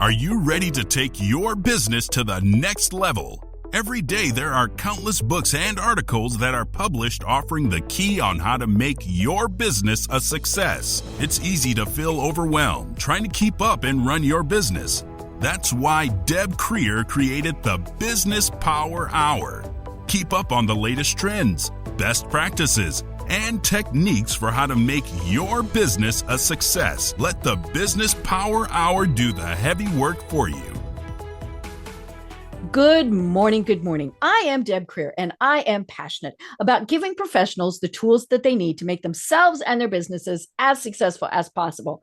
Are you ready to take your business to the next level? Every day there are countless books and articles that are published offering the key on how to make your business a success. It's easy to feel overwhelmed trying to keep up and run your business. That's why Deb Creer created the Business Power Hour. Keep up on the latest trends, best practices, and techniques for how to make your business a success. Let the Business Power Hour do the heavy work for you. Good morning. Good morning. I am Deb Creer, and I am passionate about giving professionals the tools that they need to make themselves and their businesses as successful as possible.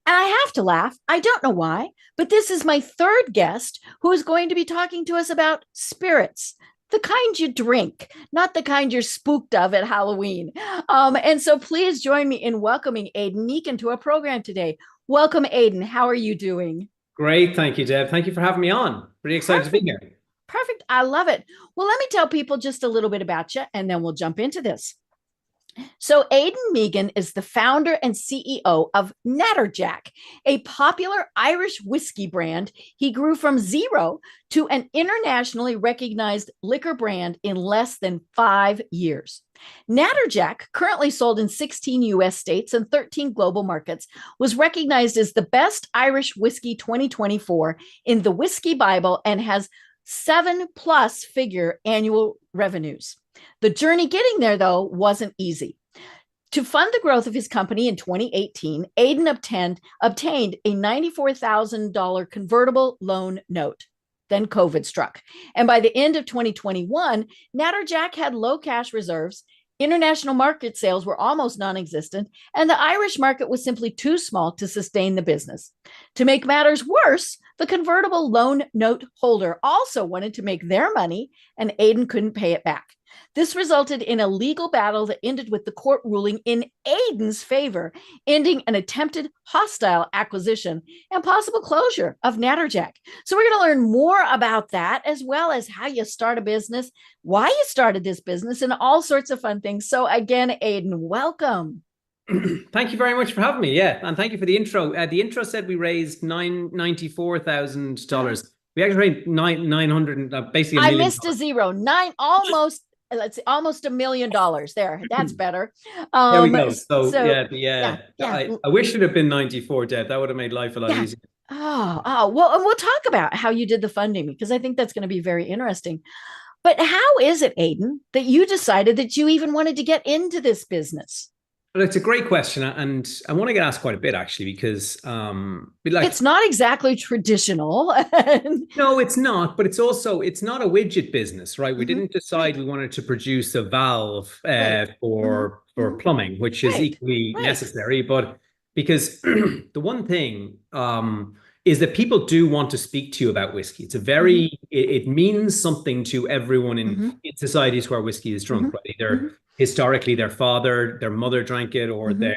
And I have to laugh. I don't know why, but this is my third guest who is going to be talking to us about spirits. The kind you drink, not the kind you're spooked of at Halloween. And so please join me in welcoming Aidan Mehigan to our program today. Welcome, Aidan. How are you doing? Great. Thank you, Deb. Thank you for having me on. Pretty excited to be here. Perfect. I love it. Well, let me tell people just a little bit about you, and then we'll jump into this. So Aidan Mehigan is the founder and CEO of Natterjack, a popular Irish whiskey brand he grew from zero to an internationally recognized liquor brand in less than 5 years. Natterjack, currently sold in 16 U.S. states and 13 global markets, was recognized as the best Irish whiskey 2024 in the Whiskey Bible and has 7+ figure annual revenues. The journey getting there, though, wasn't easy. To fund the growth of his company in 2018, Aidan obtained a $94,000 convertible loan note. Then COVID struck. And by the end of 2021, Natterjack had low cash reserves, international market sales were almost non-existent, and the Irish market was simply too small to sustain the business. To make matters worse, the convertible loan note holder also wanted to make their money, and Aidan couldn't pay it back. This resulted in a legal battle that ended with the court ruling in Aidan's favor, ending an attempted hostile acquisition and possible closure of Natterjack. So we're going to learn more about that, as well as how you start a business, why you started this business, and all sorts of fun things. So again, Aidan, welcome. Thank you very much for having me. Yeah, and thank you for the intro. The intro said we raised $94,000. We actually raised 900, basically $1 million. I missed a zero. Almost $1 million there. That's better. There we go. So yeah. I wish it would have been 94, Deb. That would have made life a lot easier. Well, and we'll talk about how you did the funding, because I think that's going to be very interesting. But how is it, Aidan, that you decided that you even wanted to get into this business? Well, it's a great question, and I want to get asked quite a bit, actually, because it's not exactly traditional. No, it's not, but it's not a widget business, right? We didn't decide we wanted to produce a valve for plumbing, which is equally necessary, but because the one thing is that people do want to speak to you about whiskey. It's it means something to everyone in societies where whiskey is drunk, right? Either historically their father, their mother drank it, or their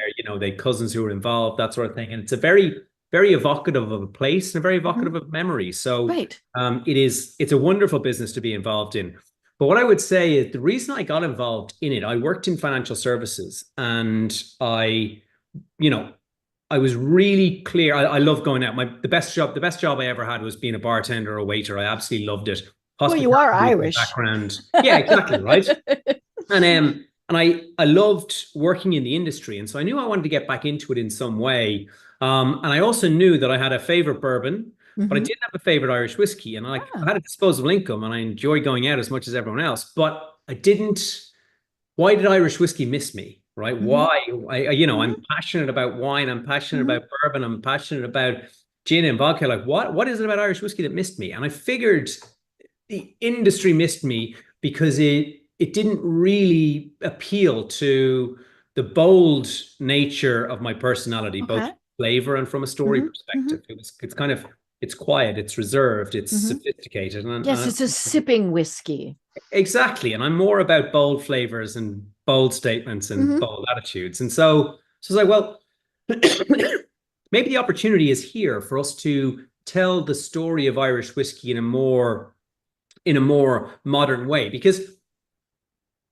cousins who were involved, that sort of thing. And it's a very, very evocative of a place and a very evocative of memory. So it's a wonderful business to be involved in. But what I would say is the reason I got involved in it, I worked in financial services, and I was really clear. I love going out. The best job I ever had was being a bartender or a waiter. I absolutely loved it. Well, you are Irish. Background. Yeah, exactly. Right. And I loved working in the industry. And so I knew I wanted to get back into it in some way. And I also knew that I had a favorite bourbon, but I didn't have a favorite Irish whiskey. And I had a disposable income, and I enjoy going out as much as everyone else. But I didn't. Why did Irish whiskey miss me? Right? Why? I'm passionate about wine. I'm passionate about bourbon. I'm passionate about gin and vodka. Like, what is it about Irish whiskey that missed me? And I figured the industry missed me because it didn't really appeal to the bold nature of my personality, both flavor and from a story perspective. It's quiet, it's reserved, it's sophisticated. And it's a sipping whiskey. Exactly. And I'm more about bold flavors and bold statements and bold attitudes. And so I was like, well, maybe the opportunity is here for us to tell the story of Irish whiskey in a more modern way, because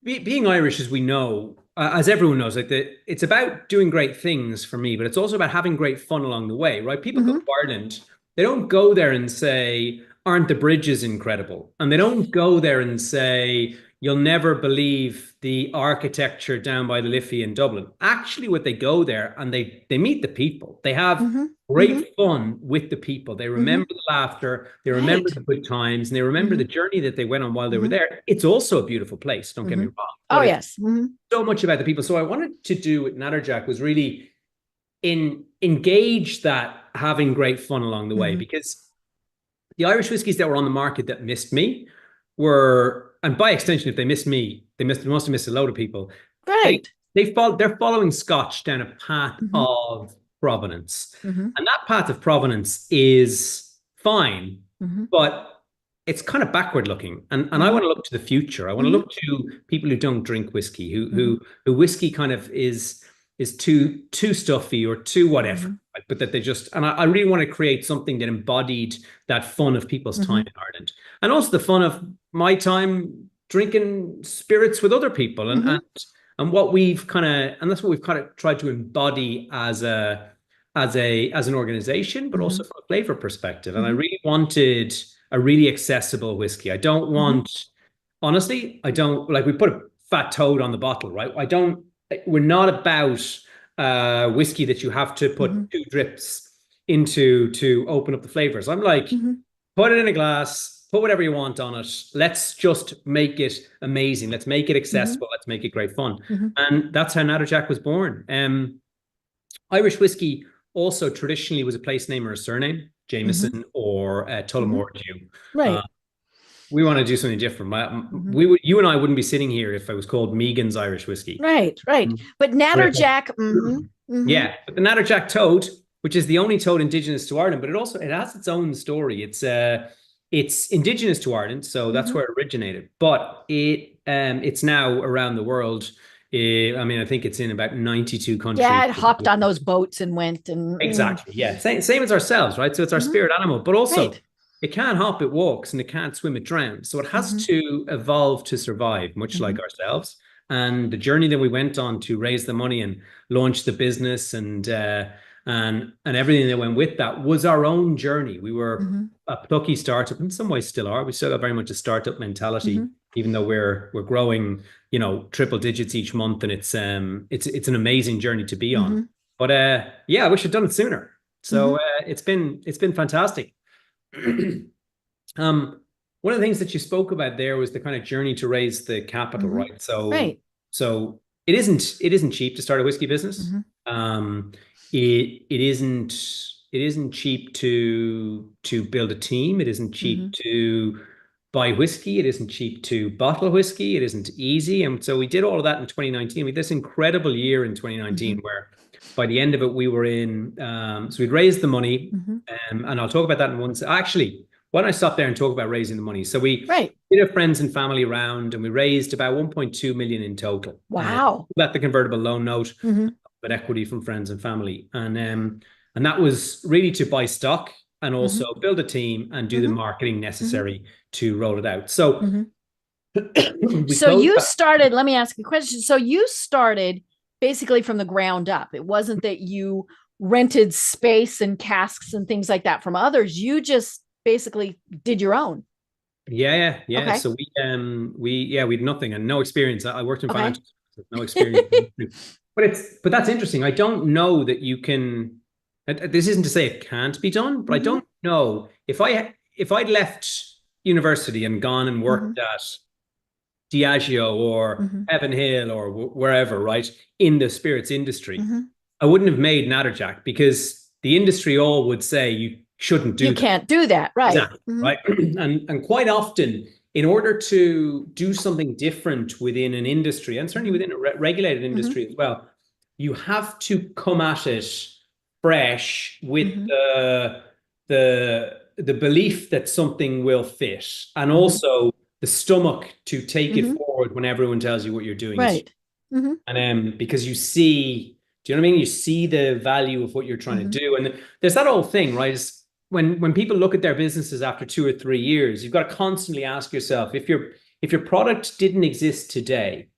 being Irish, as we know, as everyone knows, it's about doing great things for me, but it's also about having great fun along the way, right? People go to Ireland go there and say, aren't the bridges incredible? And they don't go there and say, you'll never believe the architecture down by the Liffey in Dublin. Actually, what they go there and they meet the people. They have great fun with the people. They remember the laughter. They remember the good times, and they remember the journey that they went on while they were there. It's also a beautiful place. Don't get me wrong. Oh, yes. So much about the people. So I wanted to do with Natterjack was really engage that having great fun along the way, because the Irish whiskies that were on the market that missed me were, and by extension, if they missed me, they must have missed a load of people. Right. They're following Scotch down a path of provenance. And that path of provenance is fine, but it's kind of backward looking. And I want to look to the future. I want to look to people who don't drink whiskey, who whiskey kind of is too stuffy or too whatever, right? But that they just, and I really want to create something that embodied that fun of people's time in Ireland, and also the fun of my time drinking spirits with other people, and what we've kind of, and that's what we've kind of tried to embody as an organization, but also from a flavor perspective. And I really wanted a really accessible whiskey. I don't want, honestly, I don't, like, we put a fat toad on the bottle, right? We're not about whiskey that you have to put 2 drips into to open up the flavors. I'm like, put it in a glass, put whatever you want on it. Let's just make it amazing. Let's make it accessible. Let's make it great fun. And that's how Natterjack was born. Irish whiskey also traditionally was a place name or a surname, Jameson or Tullamore Dew. Right. We want to do something different. You and I wouldn't be sitting here if it was called Mehigan's Irish whiskey. Right. But Natterjack. Yeah, but the Natterjack toad, which is the only toad indigenous to Ireland, but it has its own story. It's indigenous to Ireland, so that's where it originated. But it's now around the world. I mean, I think it's in about 92 countries. Yeah, it hopped on those boats and went and exactly. Yeah, same as ourselves, right? So it's our spirit animal, but also. Right. It can't hop, it walks, and it can't swim, it drowns. So it has to evolve to survive, much like ourselves. And the journey that we went on to raise the money and launch the business and everything that went with that was our own journey. We were a plucky startup, in some ways still are. We still have very much a startup mentality, even though we're growing, triple digits each month, and it's an amazing journey to be on. But I wish I'd done it sooner. So it's been fantastic. One of the things that you spoke about there was the kind of journey to raise the capital, right? So it isn't cheap to start a whiskey business. It isn't cheap to build a team. It isn't cheap to buy whiskey. It isn't cheap to bottle whiskey. It isn't easy. And so we did all of that in 2019. We had this incredible year in 2019 where by the end of it, we were in, so we'd raised the money, and I'll talk about that in one second. Actually, why don't I stop there and talk about raising the money? So we did a friends and family round, and we raised about 1.2 million in total. Wow. About the convertible loan note, but equity from friends and family. And that was really to buy stock and also build a team and do the marketing necessary to roll it out. So, you started, let me ask you a question. So you started basically from the ground up. It wasn't that you rented space and casks and things like that from others. You just basically did your own. Yeah. Okay. So we had nothing and no experience. I worked in financial services, no experience. But that's interesting. I don't know that you can. This isn't to say it can't be done, but I don't know if I'd left university and gone and worked at Diageo or Evan Hill or wherever, right, in the spirits industry, I wouldn't have made Natterjack, because the industry all would say you shouldn't do that. You can't do that, right? Exactly, right. And quite often, in order to do something different within an industry, and certainly within a regulated industry as well, you have to come at it fresh with the belief that something will fit, and also the stomach to take it forward when everyone tells you what you're doing. Right. And because you see, do you know what I mean? You see the value of what you're trying to do. And there's that old thing, right? Is when people look at their businesses after 2 or 3 years, you've got to constantly ask yourself, if your product didn't exist today,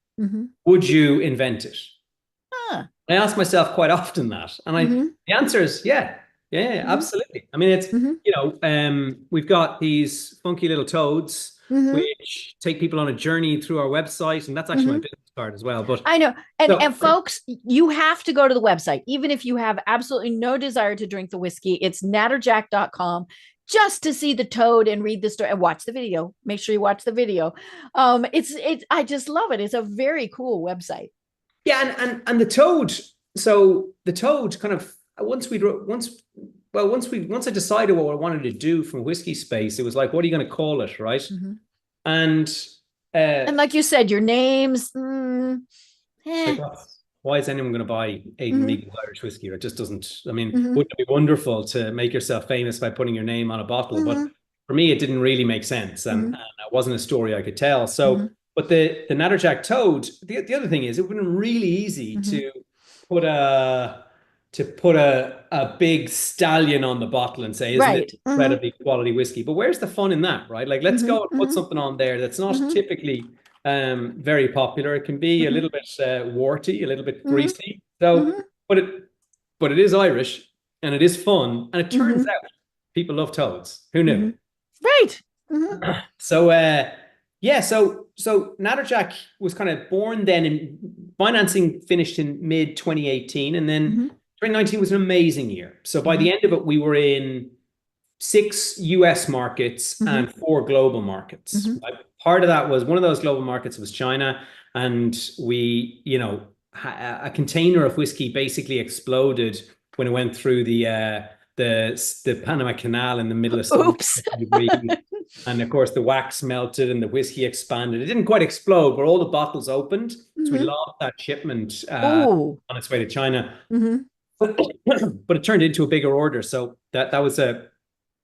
would you invent it? I ask myself quite often that. And the answer is, yeah. Yeah, absolutely. I mean, it's, we've got these funky little toads, which take people on a journey through our website. And that's actually my business card as well. But I know. And, so, and folks, you have to go to the website, even if you have absolutely no desire to drink the whiskey. It's natterjack.com just to see the toad and read the story and watch the video. Make sure you watch the video. I just love it. It's a very cool website. yeah, and the toad. So the toad kind of once I decided what I wanted to do from whiskey space, it was like, what are you going to call it, right? And like you said, your names. like, why is anyone going to buy Aidan Mehigan Irish whiskey? It just doesn't. I mean, wouldn't it be wonderful to make yourself famous by putting your name on a bottle? But for me, it didn't really make sense, and it wasn't a story I could tell. So, but the Natterjack toad. The other thing is, it would have been really easy to put a big stallion on the bottle and say, isn't it incredibly quality whiskey? But where's the fun in that, right? Like, let's go and put something on there that's not typically very popular. It can be a little bit warty, a little bit greasy. So, but it is Irish and it is fun. And it turns out people love toads. Who knew? Right. So, so Natterjack was kind of born then, and financing finished in mid 2018, and then 2019 was an amazing year. So by the end of it, we were in 6 US markets and 4 global markets. Part of that was, one of those global markets was China, and we, a container of whiskey basically exploded when it went through the Panama Canal in the middle of summer. Oops. And of course, the wax melted and the whiskey expanded. It didn't quite explode, but all the bottles opened. So we lost that shipment on its way to China. But it turned into a bigger order. So that was a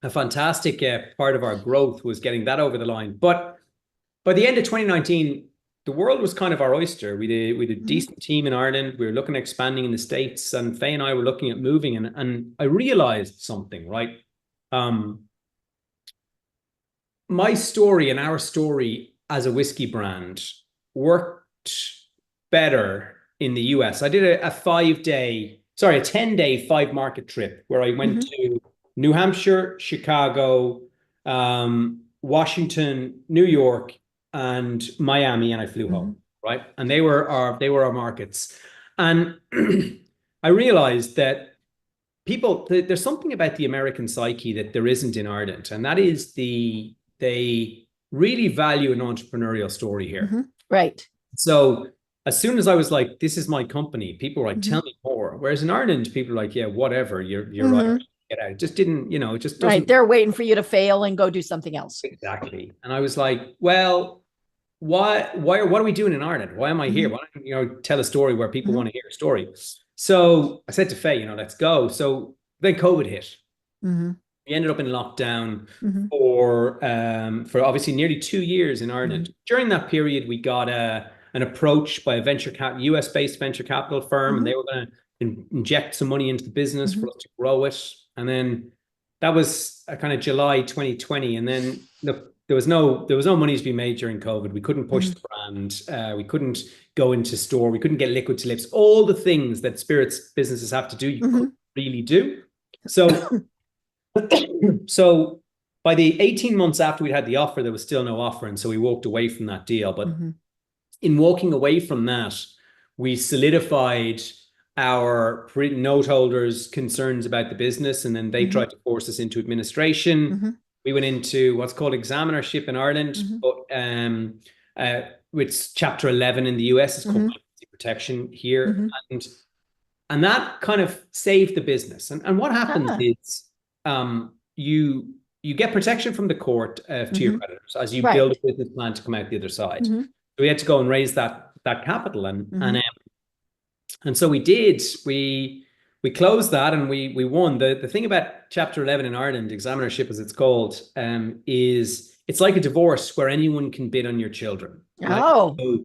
fantastic part of our growth, was getting that over the line. But by the end of 2019, the world was kind of our oyster. We did a decent team in Ireland. We were looking at expanding in the States, and Faye and I were looking at moving. And I realized something, right? My story and our story as a whiskey brand worked better in the US. I did a 10-day 5-market trip where I went to New Hampshire, Chicago, Washington, New York, and Miami, and I flew home, right? And they were our markets. And I realized that there's something about the American psyche that there isn't in Ireland, and that is they really value an entrepreneurial story here. Right. So as soon as I was like, this is my company, people were like, tell me more. Whereas in Ireland, people are like, yeah, whatever, you're right. Get out. It just didn't, it just doesn't. Right. They're waiting for you to fail and go do something else. Exactly. And I was like, well, what are we doing in Ireland? Why am I here? Why don't you tell a story where people want to hear a story? So I said to Faye, let's go. So then COVID hit. We ended up in lockdown for obviously nearly 2 years in Ireland. During that period, we got an approach by a US-based venture capital firm, and they were going to inject some money into the business for us to grow it. And then that was a kind of July 2020. And then there was no money to be made during COVID. We couldn't push the brand. We couldn't go into store. We couldn't get liquid to lips. All the things that spirits businesses have to do, you couldn't really do. So by the 18 months after we'd had the offer, there was still no offer. And so we walked away from that deal. But in walking away from that, we solidified our note holders' concerns about the business. And then they tried to force us into administration. We went into what's called examinership in Ireland, which Chapter 11 in the US is called bankruptcy protection here. And that kind of saved the business. And what happens is you get protection from the court to your creditors as you build a business plan to come out the other side. So we had to go and raise that capital, and so we did. We closed that and we won. The thing about Chapter 11 in Ireland, examinership as it's called, is it's like a divorce where anyone can bid on your children. Right?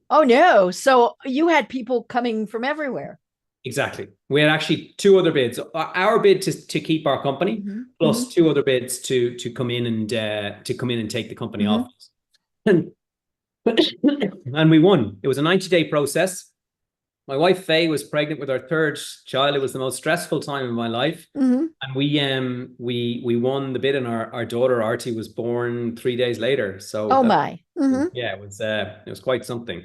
Oh no! So you had people coming from everywhere. Exactly. We had actually 2 other bids. Our bid to keep our company, plus 2 other bids to come in and take the company off. And we won. It was a 90-day process. my wife Faye was pregnant with our third child. It was the most stressful time in my life. And we won the bid, and our daughter Artie was born 3 days later. So Oh my. yeah, it was quite something.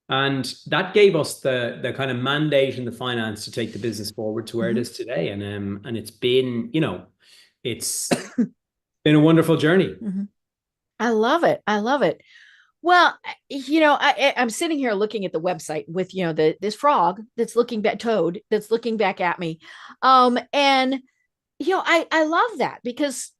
And that gave us the kind of mandate and the finance to take the business forward to where it is today. And it's been, it's been a wonderful journey. I love it. I love it. Well, I'm sitting here looking at the website with, this frog that's looking back, toad that's looking back at me. And, I love that because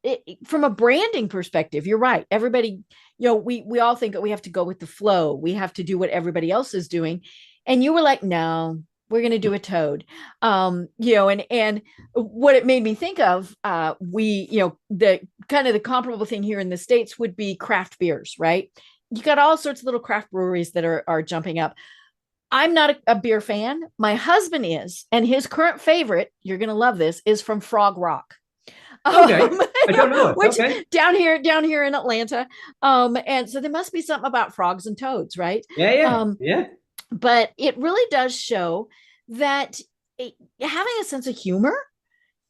from a branding perspective, you're right. Everybody, we all think that we have to go with the flow. We have to do what everybody else is doing. And you were like, no, we're going to do a toad. And what it made me think of, the kind of the comparable thing here in the States would be craft beers, right? You got all sorts of little craft breweries that are jumping up. I'm not a beer fan. My husband is, and his current favorite, you're going to love this, is from Frog Rock. Okay. I don't know it. Which Okay. down here in Atlanta. And so there must be something about frogs and toads, right? Yeah. But it really does show that having a sense of humor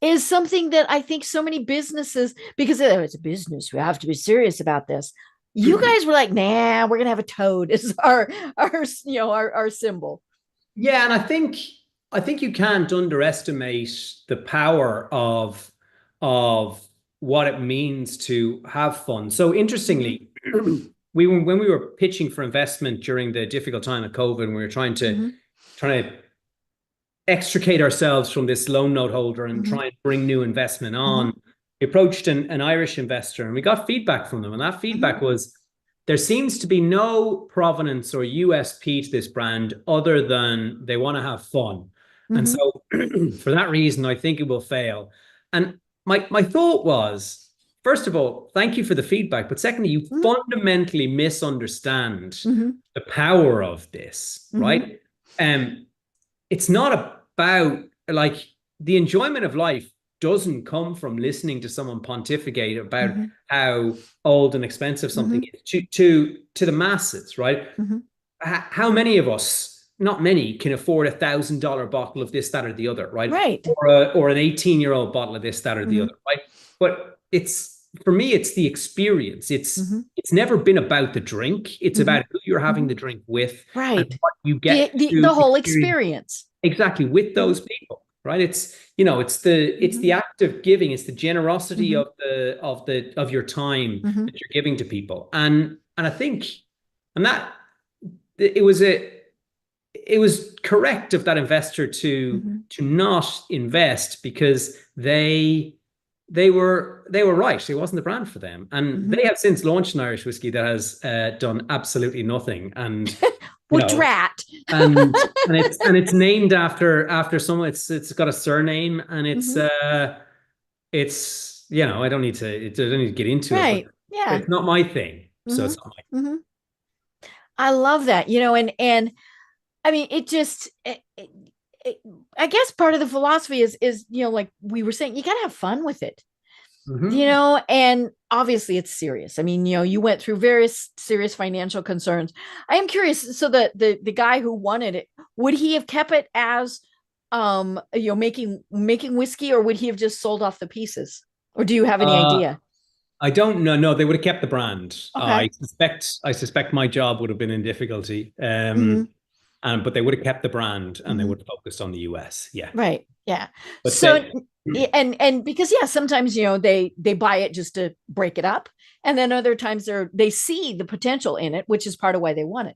is something that I think so many businesses, because it's a business, we have to be serious about this. You guys were like, nah, we're gonna have a toad as our symbol. Yeah, and I think you can't underestimate the power of what it means to have fun. So interestingly, when we were pitching for investment during the difficult time of COVID, and we were trying to extricate ourselves from this loan note holder and try and bring new investment on. We approached an Irish investor, and we got feedback from them. And that feedback was, there seems to be no provenance or USP to this brand other than they want to have fun. And so for that reason, I think it will fail. And my thought was, first of all, thank you for the feedback. But secondly, you fundamentally misunderstand the power of this, right? It's not about, like, the enjoyment of life doesn't come from listening to someone pontificate about how old and expensive something is to the masses, right? How many of us, not many, can afford $1,000 bottle of this, that, or the other, right? Right. Or an 18-year-old bottle of this, that, or the other, right? But for me, it's the experience. It's never been about the drink. It's about who you're having the drink with, right? And what you get the whole experience. Exactly, with those people, right? It's the act of giving. It's the generosity of your time that you're giving to people, and I think, and that it was correct of that investor to not invest, because they were right. It wasn't the brand for them, and they have since launched an Irish whiskey that has done absolutely nothing, and drat. and it's named after someone. It's got a surname, and it's I don't need to get into it. Yeah, it's not my thing, so it's not my. I love that, and I mean, it just. I guess part of the philosophy is like we were saying, you got to have fun with it. And obviously it's serious. I mean, you went through various serious financial concerns. I am curious. So the guy who wanted it, would he have kept it as, making whiskey, or would he have just sold off the pieces? Or do you have any idea? I don't know. No, they would have kept the brand. Okay. I suspect my job would have been in difficulty. But they would have kept the brand, and they would have focused on the US. Yeah. Right. Yeah. But so, and because, sometimes, they buy it just to break it up. And then other times they see the potential in it, which is part of why they want it.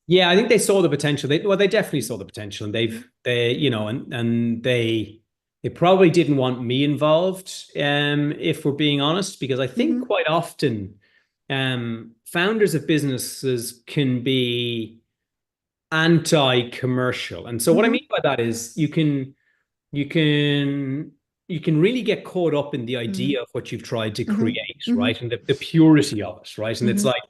Yeah, I think they saw the potential. They definitely saw the potential, and they probably didn't want me involved, if we're being honest, because I think quite often, founders of businesses can be anti-commercial. And so what I mean by that is you can really get caught up in the idea of what you've tried to create, right? And the purity of it, right? And it's like,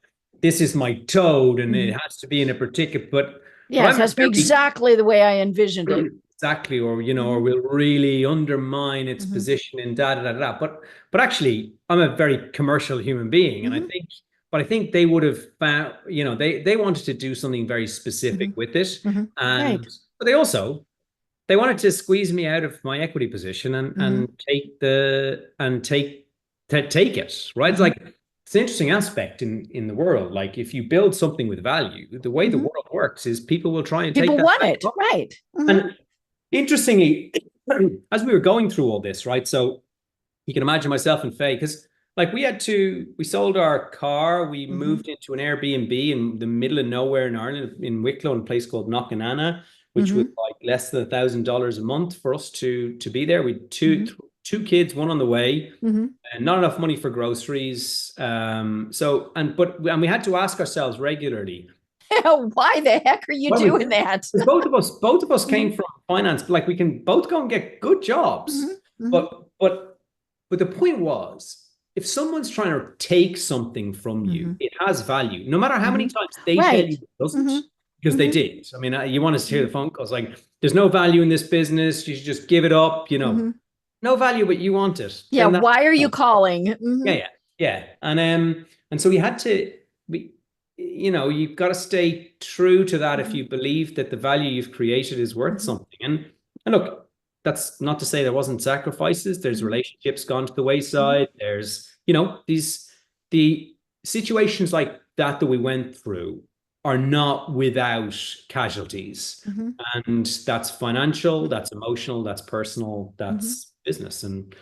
this is my toad, and it has to be in a particular, but it has to be exactly the way I envisioned it. Exactly. Or, or we'll really undermine its position in but actually I'm a very commercial human being. And I think they would have found, they wanted to do something very specific with it. And they wanted to squeeze me out of my equity position and take it, right? It's like, it's an interesting aspect in the world. Like, if you build something with value, the way the world works is people will try and take that. People want it, right? And interestingly, as we were going through all this, right? So you can imagine myself and Faye, because like we sold our car, we moved into an Airbnb in the middle of nowhere in Ireland, in Wicklow, in a place called Knockananna, which was like less than $1,000 a month for us to be there. We had two kids, one on the way, and not enough money for groceries. And we had to ask ourselves regularly, why the heck are you doing that? Both of us came from finance, but like, we can both go and get good jobs. But the point was, if someone's trying to take something from you, it has value, no matter how many times they tell you it doesn't, because they did. I mean, you want to hear the phone calls like, there's no value in this business, you should just give it up, no value, but you want it. Yeah. Why are you calling? Yeah. And so we had to, you've got to stay true to that if you believe that the value you've created is worth something. And look, that's not to say there wasn't sacrifices. There's relationships gone to the wayside. There's, the situations like that we went through are not without casualties. And that's financial, that's emotional, that's personal, that's business. And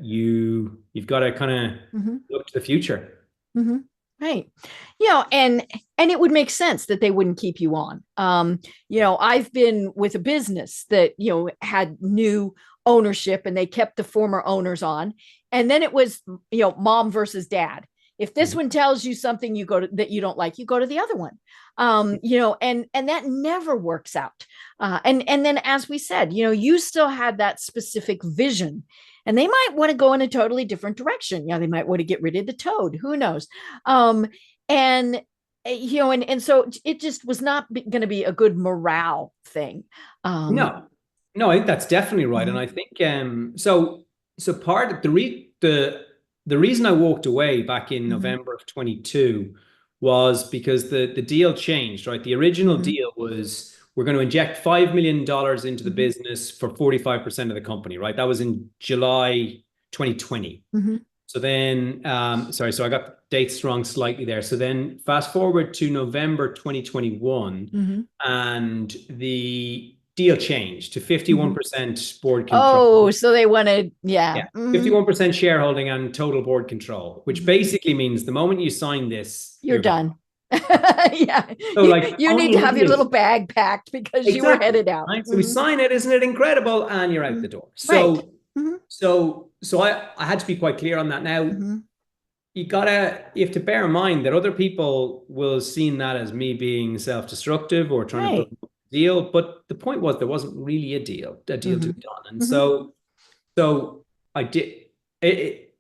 you've got to kind of look to the future. Right. And it would make sense that they wouldn't keep you on. I've been with a business that, had new ownership, and they kept the former owners on. And then it was, mom versus dad. If this one tells you something that you don't like, you go to the other one. And that never works out. And then, as we said, you still had that specific vision. And they might want to go in a totally different direction. They might want to get rid of the toad. Who knows? And so it just was not going to be a good morale thing. No, I think that's definitely right. And I think so part of the reason I walked away back in November of 22 was because the deal changed, right? The original deal was, we're going to inject $5 million into the business for 45% of the company, right? That was in July 2020. So then, so I got dates wrong slightly there. So then fast forward to November 2021, and the deal changed to 51% board control. Oh, so they wanted, 51% shareholding and total board control, which basically means the moment you sign this, you're done. So you need to have your little bag packed, because you were headed out. Right? So we sign it, isn't it incredible? And you're out the door. So I had to be quite clear on that. Now, you have to bear in mind that other people will have seen that as me being self-destructive or trying to put a deal. But the point was, there wasn't really a deal to be done. And so I did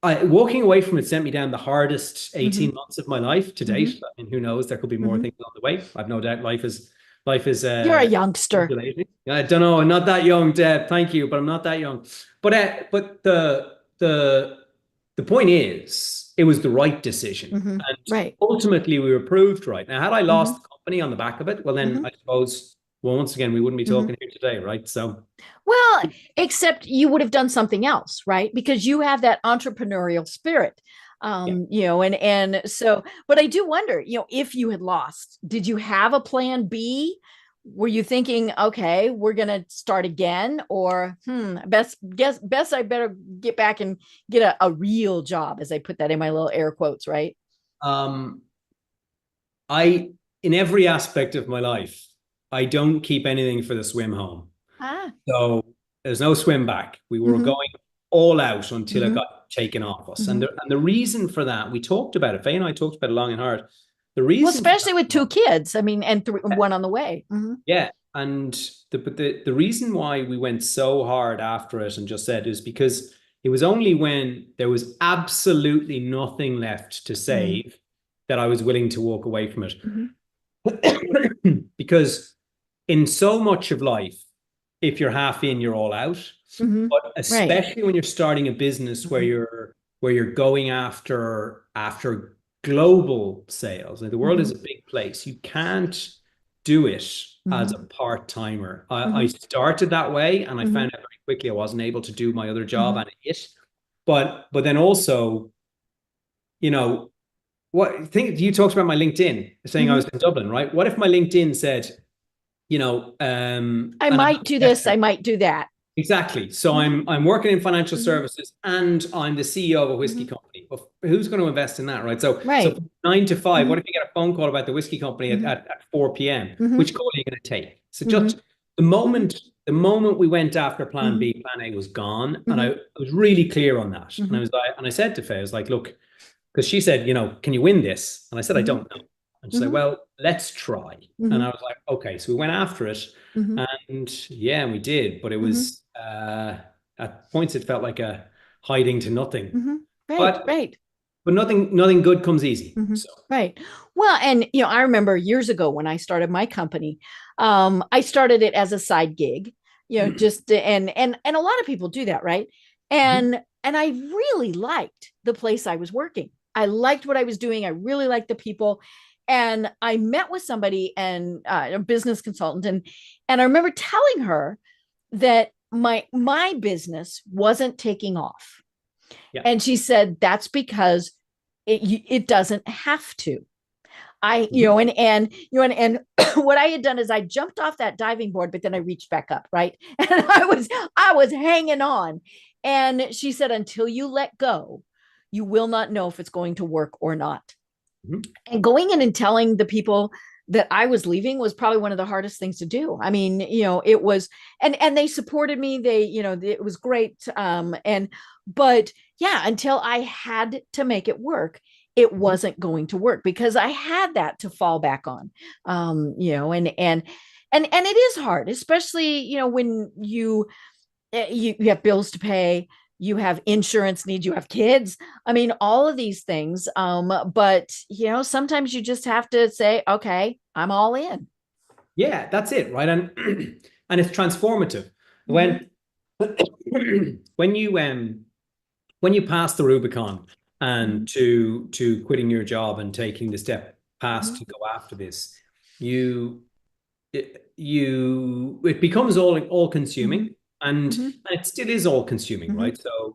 walking away from it sent me down the hardest 18 months of my life to date. I mean, who knows? There could be more things along the way. I've no doubt life is. You're a youngster. I don't know. I'm not that young, Deb. Thank you, but I'm not that young. But the point is, it was the right decision, and ultimately we were proved right. Now, had I lost the company on the back of it, well, then I suppose, once again, we wouldn't be talking here today, right? So, well, except you would have done something else, right? Because you have that entrepreneurial spirit. And so, but I do wonder, if you had lost, did you have a plan B? Were you thinking, okay, we're going to start again, or best I better get back and get a real job, as I put that in my little air quotes, right? In every aspect of my life, I don't keep anything for the swim home. So there's no swim back. We were going all out until it got taken off us. And the reason for that, we talked about it. Faye and I talked about it long and hard. The reason, well, especially with two kids, I mean, and one on the way. Yeah. And the reason why we went so hard after it and just said is because it was only when there was absolutely nothing left to save that I was willing to walk away from it. Because in so much of life, if you're half in, you're all out. But especially when you're starting a business where you're going after global sales. Like, the world is a big place. You can't do it as a part-timer. I started that way, and I found out very quickly I wasn't able to do my other job and it. But then also, you know, you talked about my LinkedIn saying I was in Dublin, right? What if my LinkedIn said, you know, I might do this, I might do that. Exactly. So I'm working in financial services, and I'm the CEO of a whiskey company. Well, who's going to invest in that, right? So 9 to 5. What if you get a phone call about the whiskey company at 4 p.m.? Which call are you going to take? So just the moment we went after Plan B, Plan A was gone, and I was really clear on that. And I was like, and I said to Faye, I was like, look, because she said, you know, can you win this? And I said, I don't know. And she said, well, let's try. And I was like, okay. So we went after it, and yeah, we did. But it was at points it felt like a hiding to nothing. But nothing good comes easy. So. Right. Well, and you know, I remember years ago when I started my company, I started it as a side gig, you know, just and a lot of people do that, right? And I really liked the place I was working. I liked what I was doing. I really liked the people. And I met with somebody and a business consultant, and I remember telling her that my business wasn't taking off. Yeah. And she said, that's because it doesn't have to. You know, and what I had done is I jumped off that diving board, but then I reached back up, right? And I was hanging on. And she said, until you let go, you will not know if it's going to work or not. And going in and telling the people that I was leaving was probably one of the hardest things to do. I mean, you know, it was, and they supported me. They, you know, it was great. But yeah, until I had to make it work, it wasn't going to work because I had that to fall back on. You know, and it is hard, especially, you know, when you have bills to pay, you have insurance needs, you have kids. I mean, all of these things. But you know, sometimes you just have to say, okay, I'm all in. Yeah, that's it. Right. And it's transformative. When you pass the Rubicon and to quitting your job and taking the step past to go after this, it becomes all consuming. And it still is all consuming, right? So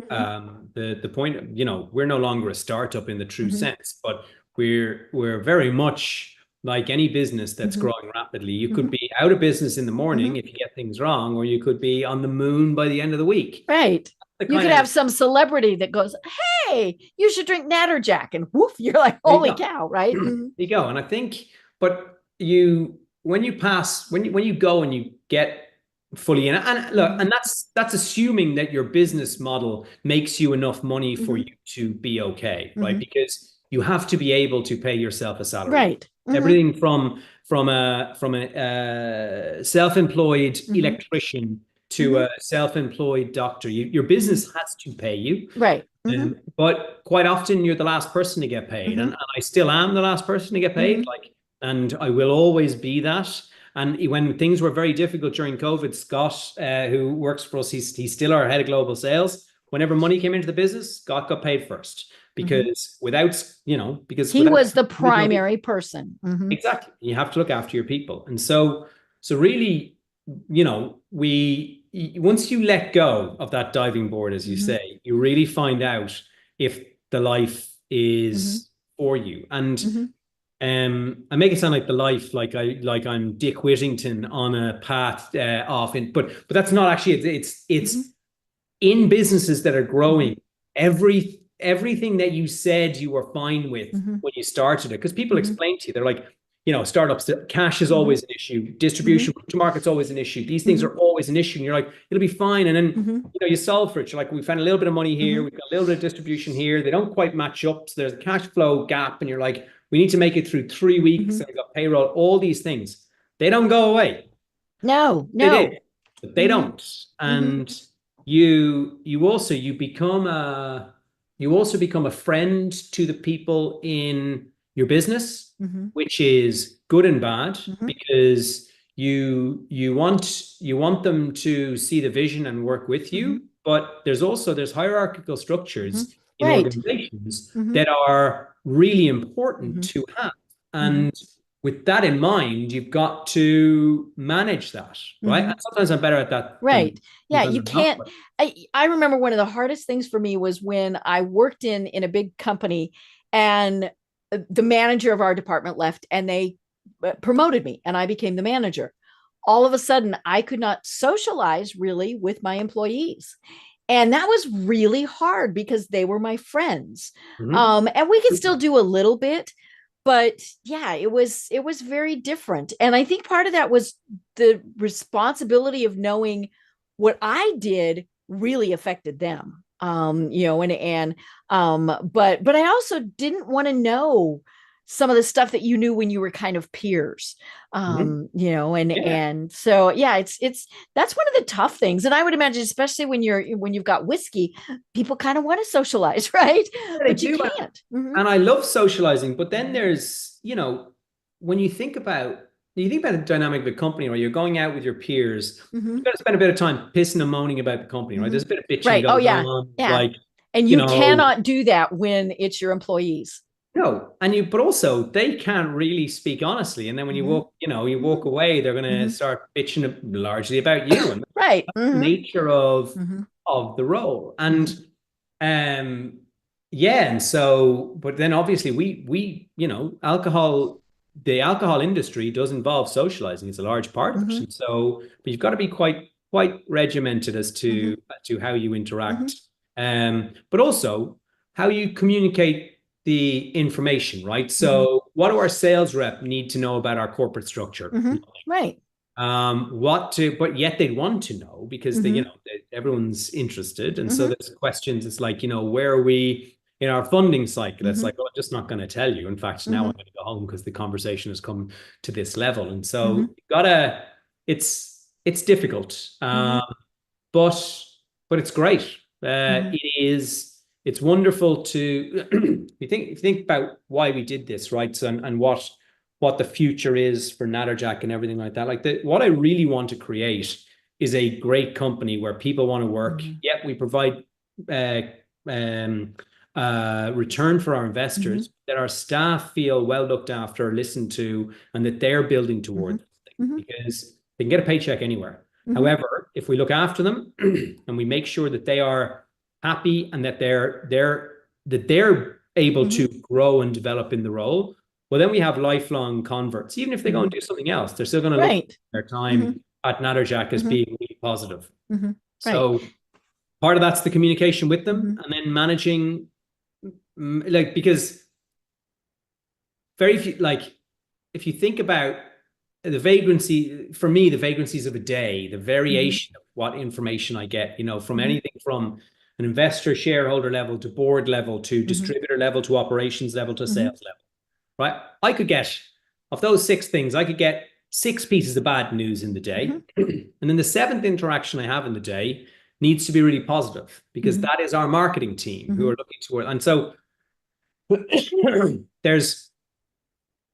the point, you know, we're no longer a startup in the true sense, but we're very much like any business that's growing rapidly. You could be out of business in the morning if you get things wrong, or you could be on the moon by the end of the week. Right. You could have some celebrity that goes, hey, you should drink Natterjack, and woof, you're like, holy cow, right? There you go. And I think, but when you go and you get fully in, and look, and that's assuming that your business model makes you enough money for you to be okay, right? Because you have to be able to pay yourself a salary, right? Everything from a self-employed electrician to a self-employed doctor, your business has to pay you, right? But quite often you're the last person to get paid, and I still am the last person to get paid, and I will always be that. And when things were very difficult during COVID, Scott, who works for us, he's still our head of global sales. Whenever money came into the business, Scott got paid first, because because he was the primary person. Exactly. You have to look after your people. And so really, you know, once you let go of that diving board, as you say, you really find out if the life is for you. And I make it sound like the life, like I'm Dick Whittington on a path off in, but that's not actually. It's in businesses that are growing. Everything that you said you were fine with when you started it, because people explain to you, they're like, you know, startups, cash is always an issue, distribution to market's always an issue. These things are always an issue, and you're like, it'll be fine. And then you know, you solve for it. You're like, we found a little bit of money here, we've got a little bit of distribution here. They don't quite match up, so there's a cash flow gap, and you're like, we need to make it through 3 weeks, and we've got payroll. All these things, they don't go away. No. But they don't. And you also become a friend to the people in your business, which is good and bad, because you want them to see the vision and work with you, but there's hierarchical structures in organizations that are really important to have. And with that in mind, you've got to manage that, right? And sometimes I'm better at that Right. than Yeah, sometimes you I'm not. can't. I remember one of the hardest things for me was when I worked in a big company, and the manager of our department left, and they promoted me and I became the manager. All of a sudden, I could not socialize really with my employees. And that was really hard because they were my friends. And we could still do a little bit, but yeah, it was very different. And I think part of that was the responsibility of knowing what I did really affected them. But I also didn't want to know some of the stuff that you knew when you were kind of peers. Yeah. And so yeah, it's that's one of the tough things. And I would imagine, especially when you've got whiskey, people kind of want to socialize, right? They But you do. can't. And I love socializing, but then there's, when you think about the dynamic of a company, where you're going out with your peers, you've got to spend a bit of time pissing and moaning about the company, right? There's a bit of bitching Right. Oh going yeah. on, Yeah. like, And you you know, cannot do that when it's your employees. no, but also they can't really speak honestly. And then when you walk away, they're going to start bitching largely about you, and Right. that's the nature of Mm-hmm. the role. And yeah, and so, but then obviously the alcohol industry does involve socializing. It's a large part of it. And so, but you've got to be quite regimented as to how you interact, but also how you communicate the information, right? So what do our sales rep need to know about our corporate structure? Right. But yet they'd want to know, because everyone's interested. And so there's questions. It's like, where are we in our funding cycle? It's like, oh, I'm just not going to tell you. In fact, now I'm going to go home because the conversation has come to this level. And so you gotta, it's difficult. But it's great. It's wonderful to you think about why we did this, right? So, and what the future is for Natterjack and everything like that. Like, what I really want to create is a great company where people want to work. Yet we provide return for our investors, that our staff feel well looked after, listened to, and that they're building toward because they can get a paycheck anywhere. However, if we look after them and we make sure that they are happy and that they're able to grow and develop in the role, well, then we have lifelong converts. Even if they go and do something else, they're still going to look at their time at Natterjack as being really positive. So part of that's the communication with them, and then managing, because very few, if you think about the vagrancies of a day, the variation of what information I get, from anything from an investor shareholder level to board level to distributor level to operations level to sales level, right? I could get, of those 6 things, I could get 6 pieces of bad news in the day. And then the 7th interaction I have in the day needs to be really positive, because that is our marketing team who are looking toward. And so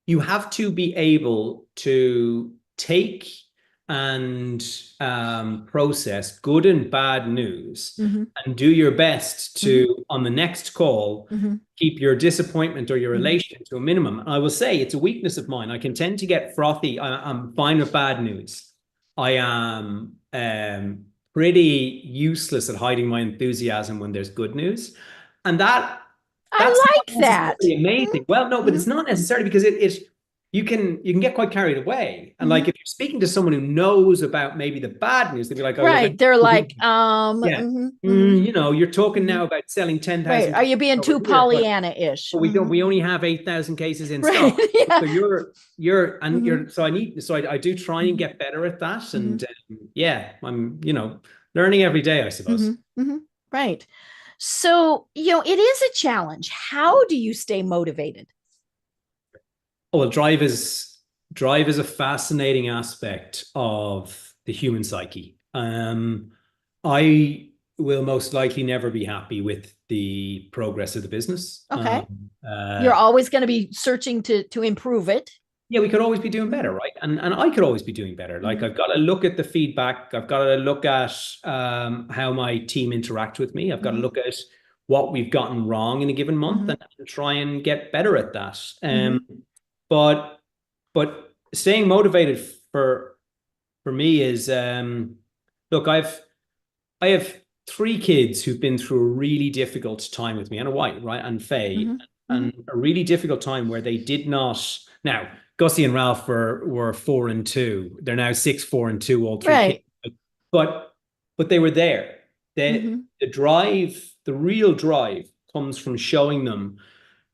you have to be able to take and process good and bad news, and do your best to, on the next call, keep your disappointment or your elation to a minimum. And I will say it's a weakness of mine. I can tend to get frothy. I'm fine with bad news. I am pretty useless at hiding my enthusiasm when there's good news. And that's I like that. Amazing. Well, no, but it's not necessarily, because you can get quite carried away. And like, if you're speaking to someone who knows about maybe the bad news, they'd be like, oh, right. They're like, you're talking now about selling 10,000. Right. Are you being too Pollyanna-ish? But we only have 8,000 cases in Right. stock. Yeah. So I do try and get better at that. And I'm, learning every day, I suppose. Right. So, it is a challenge. How do you stay motivated? Oh, well, drive is a fascinating aspect of the human psyche. I will most likely never be happy with the progress of the business. Okay. You're always going to be searching to improve it. Yeah, we could always be doing better, right? And I could always be doing better. Like, I've got to look at the feedback. I've got to look at how my team interact with me. I've got to look at what we've gotten wrong in a given month and try and get better at that. But but staying motivated for me is, look, I have three kids who've been through a really difficult time with me, and a wife, right, and Faye, and a really difficult time where they did not. Now, Gussie and Ralph were 4 and 2. They're now 6, 4 and 2, all three Right. kids. But they were there. The drive, the real drive, comes from showing them,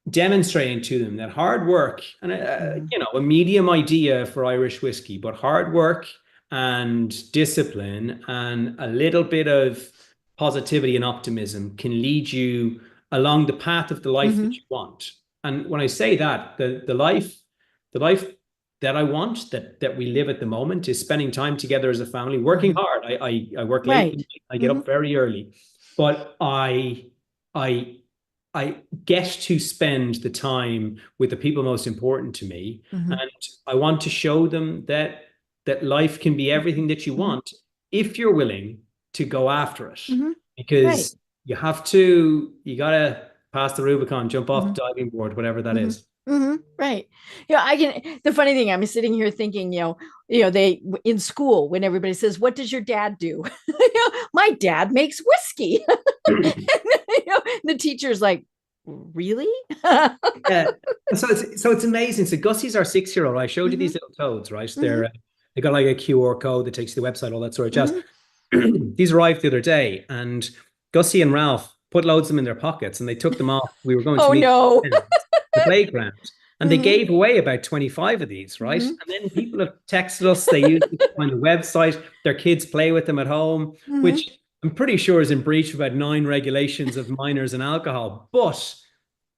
demonstrating to them that hard work and a medium idea for Irish whiskey, but hard work and discipline and a little bit of positivity and optimism can lead you along the path of the life that you want. And when I say that, the life that I want, that we live at the moment, is spending time together as a family, working hard. I work late, I get up very early, but I get to spend the time with the people most important to me. And I want to show them that life can be everything that you want if you're willing to go after it. Because you gotta pass the Rubicon, jump off the diving board, whatever that is. Right. The funny thing, I'm sitting here thinking, they in school, when everybody says, what does your dad do? My dad makes whiskey. The teacher's like, really? So it's amazing. So Gussie's our 6-year-old. I showed you these little toads, right? They got like a QR code that takes you to the website, all that sort of jazz. These arrived the other day, and Gussie and Ralph put loads of them in their pockets, and they took them off. We were going to meet the playground, and they gave away about 25 of these, right? And then people have texted us. They use it on the website. Their kids play with them at home, which I'm pretty sure is in breach of about 9 regulations of minors and alcohol. But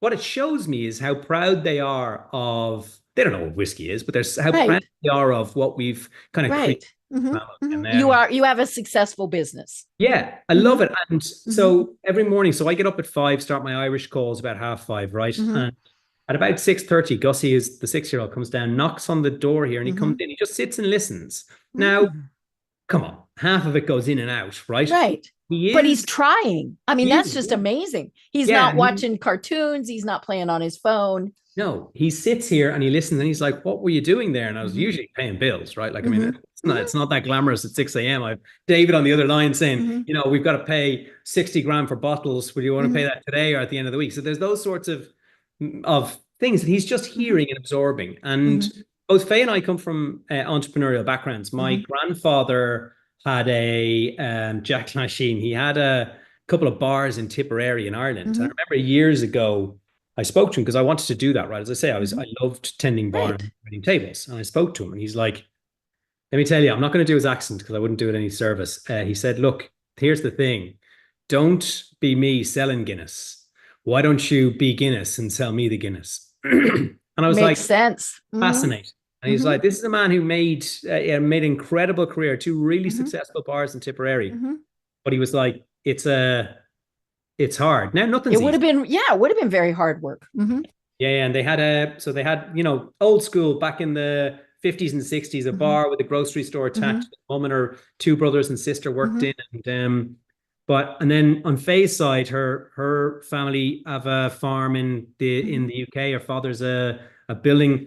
what it shows me is how proud they are of. They don't know what whiskey is, but there's how proud they are of what we've kind of created. You have a successful business. Yeah, I love it. And so every morning, so I get up at 5, start my Irish calls about 5:30, right? And at about 6:30, Gussie, is the 6-year-old, comes down, knocks on the door here, and he comes in, he just sits and listens. Now, come on, half of it goes in and out, right? Right. But he's trying. I mean, that's just amazing. He's not watching cartoons. He's not playing on his phone. No, he sits here and he listens, and he's like, what were you doing there? And I was usually paying bills, right? Like, I mean, it's not that glamorous at 6 a.m. I've David on the other line saying, we've got to pay 60 grand for bottles. Would you want to pay that today or at the end of the week? So there's those sorts of things that he's just hearing and absorbing. And both Faye and I come from entrepreneurial backgrounds. My grandfather had a Jack Lasheen. He had a couple of bars in Tipperary in Ireland. And I remember years ago, I spoke to him because I wanted to do that, right? As I say, I loved tending bar and running tables. And I spoke to him, and he's like, let me tell you, I'm not going to do his accent because I wouldn't do it any service. He said, look, here's the thing. Don't be me selling Guinness. Why don't you be Guinness and sell me the Guinness? And I was Makes sense. Fascinating. And he's like, this is a man who made incredible career, 2 really successful bars in Tipperary. But he was like, it's hard. Now, nothing's It would have been very hard work. Yeah, and they had old school back in the 50s and 60s, a bar with a grocery store attached. Mum and her 2 brothers and sister worked in, and then on Faye's side, her family have a farm in the UK. Her father's a building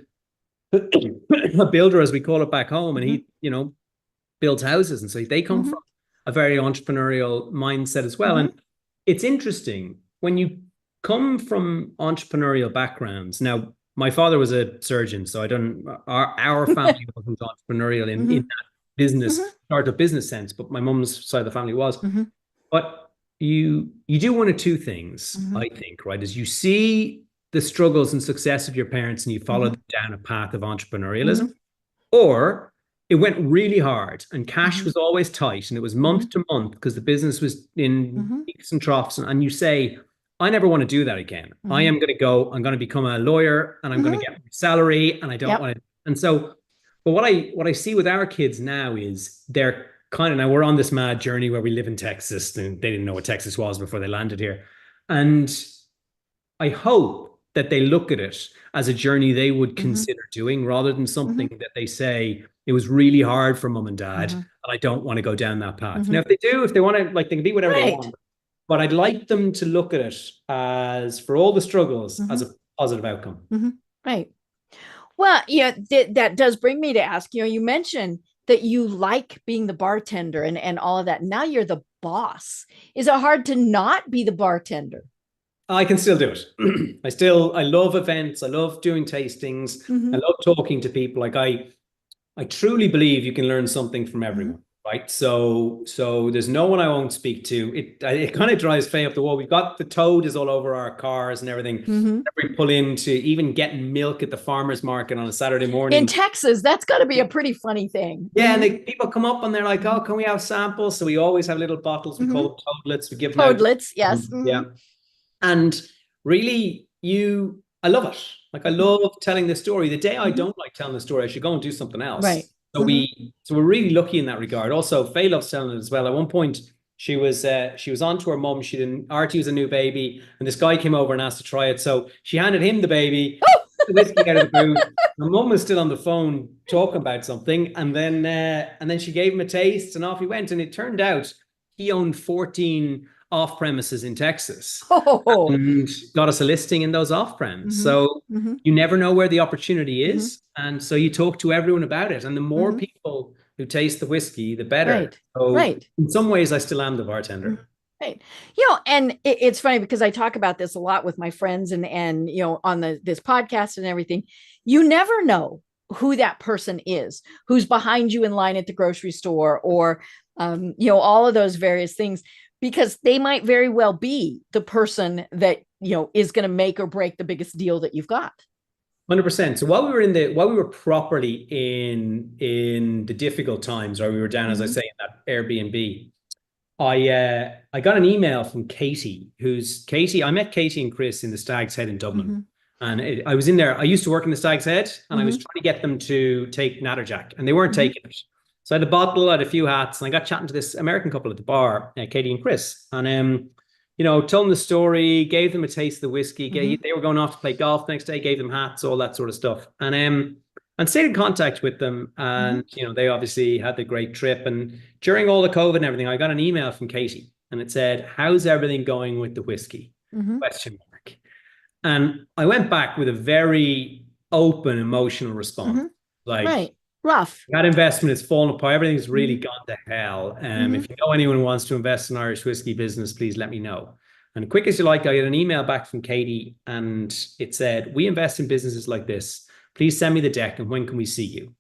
a builder, as we call it back home, and he builds houses, and so they come from a very entrepreneurial mindset as well. And it's interesting when you come from entrepreneurial backgrounds. Now, my father was a surgeon, so our family wasn't entrepreneurial in that business, startup business sense, but my mum's side of the family was. But you do one of 2 things, I think, right? Is you see the struggles and success of your parents and you follow them down a path of entrepreneurialism, or it went really hard and cash was always tight and it was month to month because the business was in peaks and troughs, and you say, I never want to do that again. I'm going to become a lawyer and I'm going to get my salary, and I don't want to. And so, but what I see with our kids now is they're kind of, now we're on this mad journey where we live in Texas, and they didn't know what Texas was before they landed here. And I hope that they look at it as a journey they would consider doing, rather than something that they say, it was really hard for mum and dad, and I don't want to go down that path. Now, if they want to, like, they can be whatever they want. But I'd like them to look at it as, for all the struggles, as a positive outcome. Right. Well, yeah, that does bring me to ask, you mentioned that you like being the bartender and all of that. Now you're the boss. Is it hard to not be the bartender? I can still do it. I love events. I love doing tastings. I love talking to people. Like I truly believe you can learn something from everyone, right? So there's no one I won't speak to. It kind of drives Faye up the wall. We've got the toad is all over our cars and everything. We pull into even getting milk at the farmer's market on a Saturday morning. In Texas, that's got to be a pretty funny thing. Yeah, and people come up and they're like, "Oh, can we have samples?" So we always have little bottles. We call them toadlets. We give them out. Toadlets, yes. Yeah. And really, I love it. Like I love telling the story. The day I don't like telling the story, I should go and do something else. Right. So we're really lucky in that regard. Also, Faye loves telling it as well. At one point, she was on to her mum. Artie was a new baby, and this guy came over and asked to try it. So she handed him the baby, the whiskey out of the booth. My mum was still on the phone talking about something, and then she gave him a taste, and off he went. And it turned out he owned 14 off premises in Texas and got us a listing in those off prems. So you never know where the opportunity is. And so you talk to everyone about it. And the more people who taste the whiskey, the better. Right. So right. In some ways, I still am the bartender. Right. And it's funny because I talk about this a lot with my friends and on this podcast and everything. You never know who that person is, who's behind you in line at the grocery store or, all of those various things, because they might very well be the person that, is going to make or break the biggest deal that you've got. 100%. So while we were properly in the difficult times, or we were down, as I say, in that Airbnb, I got an email from Katie, I met Katie and Chris in the Stag's Head in Dublin. And I was in there. I used to work in the Stag's Head, and I was trying to get them to take Natterjack, and they weren't taking it. So I had a bottle, I had a few hats, and I got chatting to this American couple at the bar, Katie and Chris. And, told them the story, gave them a taste of the whiskey. They were going off to play golf the next day, gave them hats, all that sort of stuff. And stayed in contact with them. And, they obviously had the great trip. And during all the COVID and everything, I got an email from Katie, and it said, "How's everything going with the whiskey?" Question mark. And I went back with a very open, emotional response. Like, rough. That investment has fallen apart. Everything's really gone to hell. If you know anyone who wants to invest in Irish whiskey business, please let me know. And quick as you like, I got an email back from Katie, and it said, "We invest in businesses like this. Please send me the deck, and when can we see you?"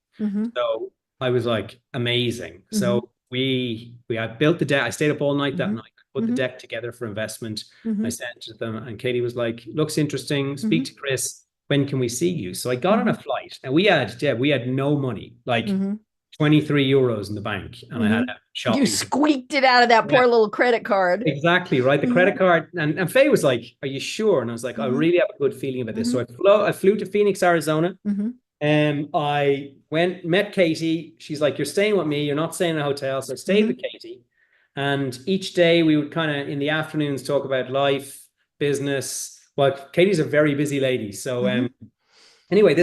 So I was like, amazing. So we had built the deck. I stayed up all night that night, put the deck together for investment. I sent it to them, and Katie was like, "Looks interesting. Speak to Chris. When can we see you?" So I got on a flight, and we had no money, like 23 euros in the bank, and I had a shopping. You squeaked it out of that poor little credit card. Exactly, right. The credit card, and Faye was like, "Are you sure?" And I was like, "I really have a good feeling about this." So I flew to Phoenix, Arizona. I met Katie. She's like, "You're staying with me. You're not staying in a hotel." So I stayed with Katie, and each day we would kind of in the afternoons talk about life, business. Well, Katie's a very busy lady. So anyway,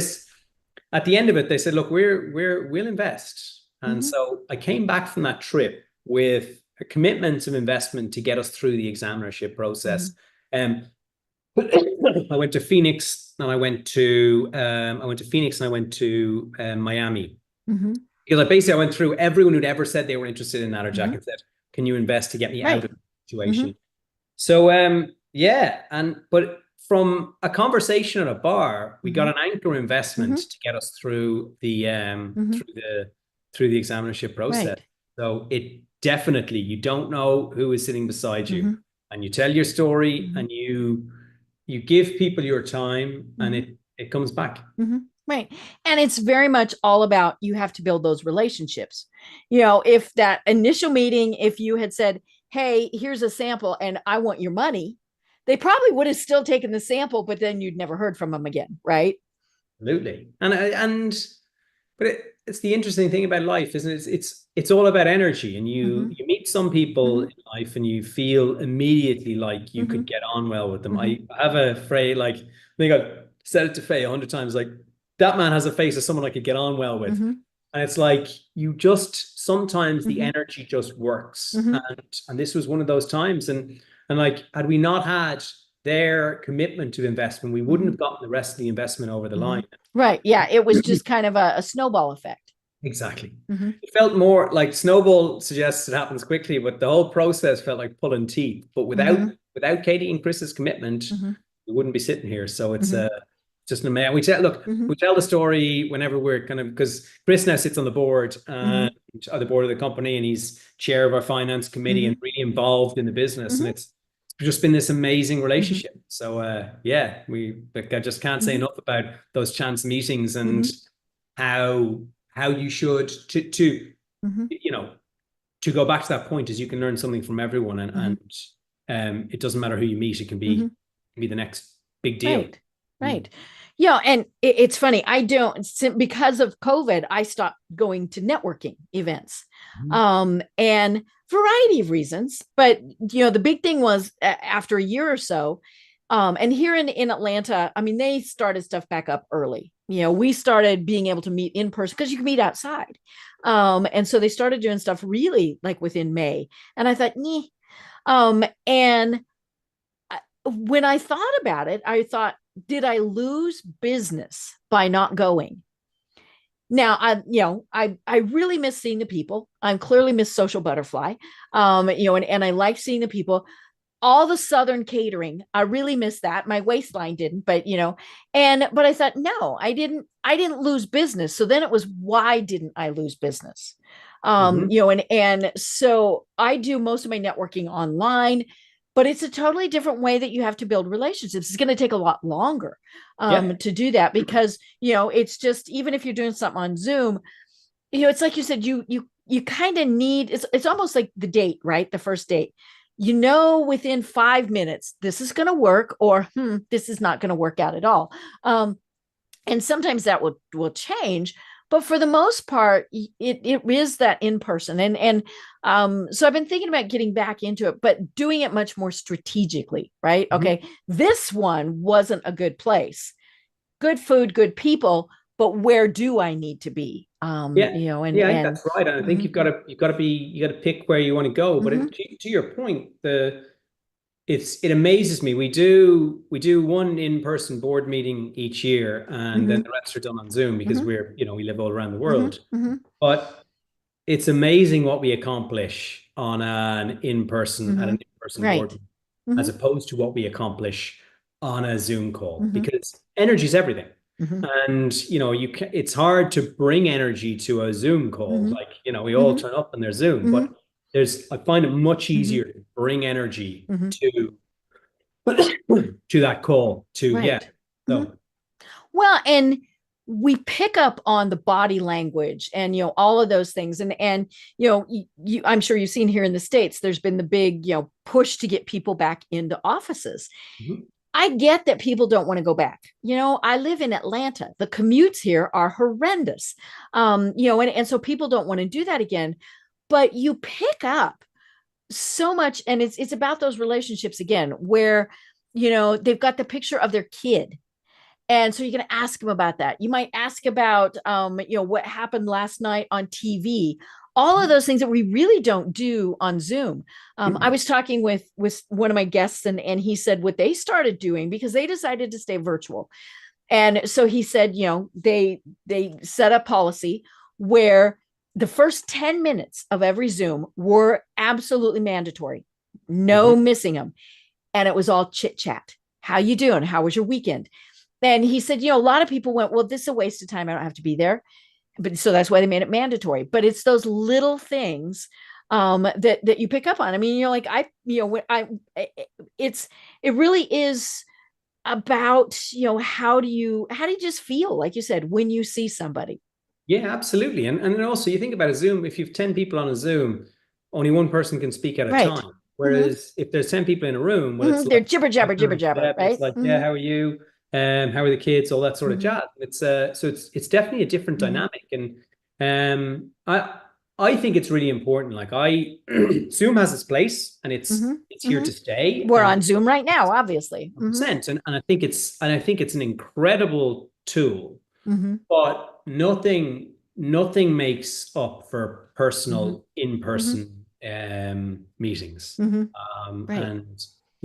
at the end of it, they said, "Look, we'll invest." And so I came back from that trip with a commitment of investment to get us through the examinership process. I went to Phoenix, and I went to Miami. Because I went through everyone who'd ever said they were interested in Natterjack and said, "Can you invest to get me out of the situation?" So but from a conversation at a bar, we got an anchor investment to get us through the through the examinership process. So it definitely, you don't know who is sitting beside you, and you tell your story, and you give people your time, and it comes back. Right. And it's very much all about, you have to build those relationships. If that initial meeting, if you had said, "Hey, here's a sample and I want your money," they probably would have still taken the sample, but then you'd never heard from them again. Right. Absolutely. But it's the interesting thing about life, isn't it? It's all about energy, and you meet some people in life and you feel immediately like you could get on well with them. I have a phrase, like, I think I've said it to Faye 100 times, like, that man has a face of someone I could get on well with. And it's like, sometimes the energy just works. And this was one of those times. And like, had we not had their commitment to investment, we wouldn't have gotten the rest of the investment over the line. Right. Yeah. It was just kind of a snowball effect. Exactly. Mm-hmm. It felt more like snowball suggests it happens quickly, but the whole process felt like pulling teeth. But Mm-hmm. without Katie and Chris's commitment, Mm-hmm. we wouldn't be sitting here. So it's Mm-hmm. just an amazing. Mm-hmm. We tell the story whenever we're kind of, because Chris now sits on the board and the board of the company, and he's chair of our finance committee Mm-hmm. and really involved in the business. And Mm-hmm. it's just been this amazing Mm-hmm. relationship. So yeah, I just can't say Mm-hmm. enough about those chance meetings and Mm-hmm. how you should to Mm-hmm. you know to go back to that point is you can learn something from everyone, Mm-hmm. and it doesn't matter who you meet, it Mm-hmm. can be the next big deal. Right. Right. Yeah. And it's funny. I don't, because of COVID, I stopped going to networking events. And variety of reasons. But, the big thing was after a year or so, and here in Atlanta, I mean, they started stuff back up early. We started being able to meet in person because you can meet outside. And so they started doing stuff really like within May. And I thought, nee. And when I thought about it, I thought, did I lose business by not going? Now, I really miss seeing the people. I'm clearly miss social butterfly. And I like seeing the people. All the Southern catering, I really miss that. My waistline didn't, but but I thought, no, I didn't lose business. So then it was, why didn't I lose business? And so I do most of my networking online, but it's a totally different way that you have to build relationships. It's going to take a lot longer to do that, because it's just, even if you're doing something on Zoom, it's like you said, you kind of need, it's almost like the date, right? The first date, within 5 minutes, this is going to work, or this is not going to work out at all. And sometimes that will change, but for the most part, it is that in person. And so I've been thinking about getting back into it, but doing it much more strategically, right? Okay, this one wasn't a good place, good food, good people, but where do I need to be? I think that's right. And I think you got to pick where you want to go. But to your point, it amazes me. We do one in-person board meeting each year, and then the rest are done on Zoom because we live all around the world. But it's amazing what we accomplish on an in-person board meeting, as opposed to what we accomplish on a Zoom call, because energy is everything. And it's hard to bring energy to a Zoom call. Like, we all turn up and there's Zoom, but I find it much easier to bring energy to that call Well, and we pick up on the body language and all of those things, and I'm sure you've seen here in the States, there's been the big push to get people back into offices. I get that people don't want to go back. I live in Atlanta. The commutes here are horrendous. And so people don't want to do that again. But you pick up so much, and it's about those relationships again, where they've got the picture of their kid. And so you're going to ask them about that. You might ask about what happened last night on TV. All of those things that we really don't do on Zoom. I was talking with one of my guests, and he said what they started doing, because they decided to stay virtual. And so he said, they set a policy where the first 10 minutes of every Zoom were absolutely mandatory. No missing them. And it was all chit chat. How you doing? How was your weekend? And he said, a lot of people went, well, this is a waste of time. I don't have to be there. But so that's why they made it mandatory. But it's those little things that you pick up on. I mean, it really is about, how do you just feel, like you said, when you see somebody? Yeah, absolutely. And then also you think about a Zoom, if you have 10 people on a Zoom, only one person can speak at a time. Whereas if there's 10 people in a room, well, they're jibber jabber, right? It's like, how are you? How are the kids? All that sort of jazz. It's it's definitely a different dynamic. And I think it's really important. Like Zoom has its place, and it's here to stay. We're on Zoom right now, obviously. And I think it's an incredible tool. But nothing makes up for personal in-person meetings. And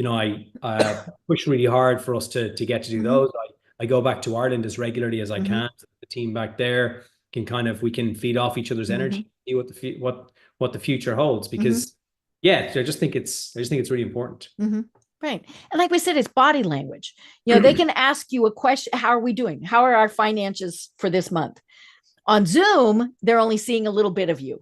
I push really hard for us to get to do those. I go back to Ireland as regularly as I Mm-hmm. can. So the team back there we can feed off each other's Mm-hmm. energy, see what the future holds. Mm-hmm. Because yeah, I just think it's really important. Mm-hmm. Right. And like we said, it's body language. You know, they can ask you a question. How are we doing? How are our finances for this month? On Zoom, they're only seeing a little bit of you.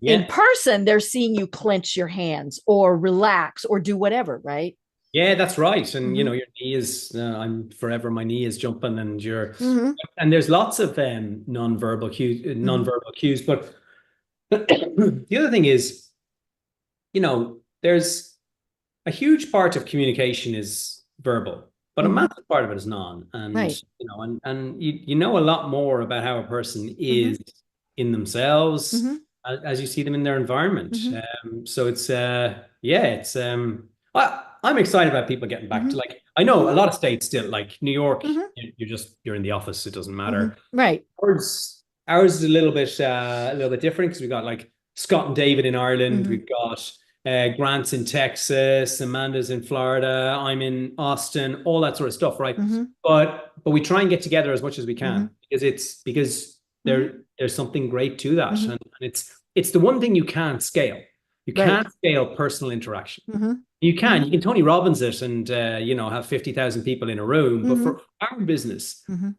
In Yeah. person, they're seeing you clench your hands or relax or do whatever, right? Yeah, that's right. And Mm-hmm. your knee is I'm forever my knee is jumping, and Mm-hmm. there's lots of non-verbal cues. But the other thing is, there's a huge part of communication is verbal, but a Mm-hmm. massive part of it is non. And Right. you know a lot more about how a person Mm-hmm. is in themselves Mm-hmm. as you see them in their environment. Mm-hmm. So it's I'm excited about people getting back to, Mm-hmm. like, I know a Mm-hmm. lot of states still, like New York, Mm-hmm. you're in the office, it doesn't Mm-hmm. matter. Right. Ours is a little bit different, because we've got like Scott and David in Ireland, Mm-hmm. we've got Grant's in Texas, Amanda's in Florida, I'm in Austin, all that sort of stuff, right? Mm-hmm. But we try and get together as much as we Mm-hmm. can, because Mm-hmm. there's something great to that, Mm-hmm. and it's the one thing you can't scale. You Right. can't scale personal interaction. Mm-hmm. You can Mm-hmm. Tony Robbins it, and have 50,000 people in a room. But Mm-hmm. for our business, Mm-hmm.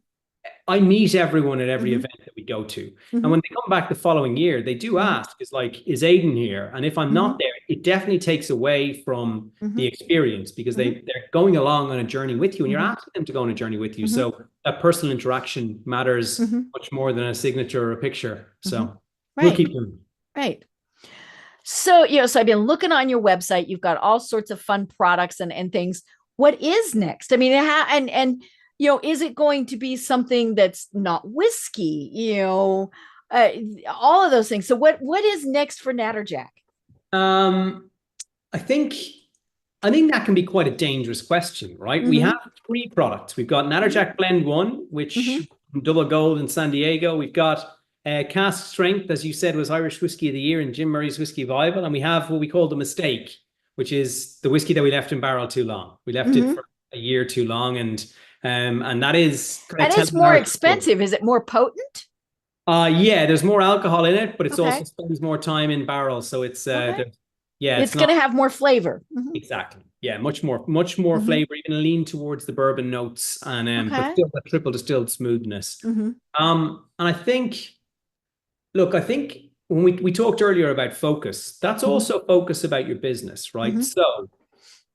I meet everyone at every Mm-hmm. event that we go to. And Mm-hmm. when they come back the following year, they do Mm-hmm. ask, is Aidan here? And if I'm Mm-hmm. not there, it definitely takes away from Mm-hmm. the experience, because Mm-hmm. they're going along on a journey with you, and you're Mm-hmm. asking them to go on a journey with you. Mm-hmm. So that personal interaction matters Mm-hmm. much more than a signature or a picture. So Mm-hmm. we'll Right. keep them. Right. So, so I've been looking on your website. You've got all sorts of fun products and things. What is next? I mean, is it going to be something that's not whiskey? All of those things. So, what is next for Natterjack? I think that can be quite a dangerous question, right? Mm-hmm. We have 3 products. We've got Natterjack Blend 1, which Mm-hmm. double gold in San Diego. We've got Cask Strength, as you said, was Irish Whiskey of the Year in Jim Murray's Whiskey Bible. And we have what we call the Mistake, which is the whiskey that we left in barrel too long. We left Mm-hmm. it for a year too long. And that is... And it's more expensive. Is it more potent? Yeah, there's more alcohol in it, but it's Okay. also spends more time in barrels. So it's... Okay. it's going to have more flavor. Mm-hmm. Exactly. Yeah, much more mm-hmm. flavor, even a lean towards the bourbon notes, and but still that triple distilled smoothness. Mm-hmm. And I think when we talked earlier about focus, that's Mm-hmm. also focus about your business, right? Mm-hmm. So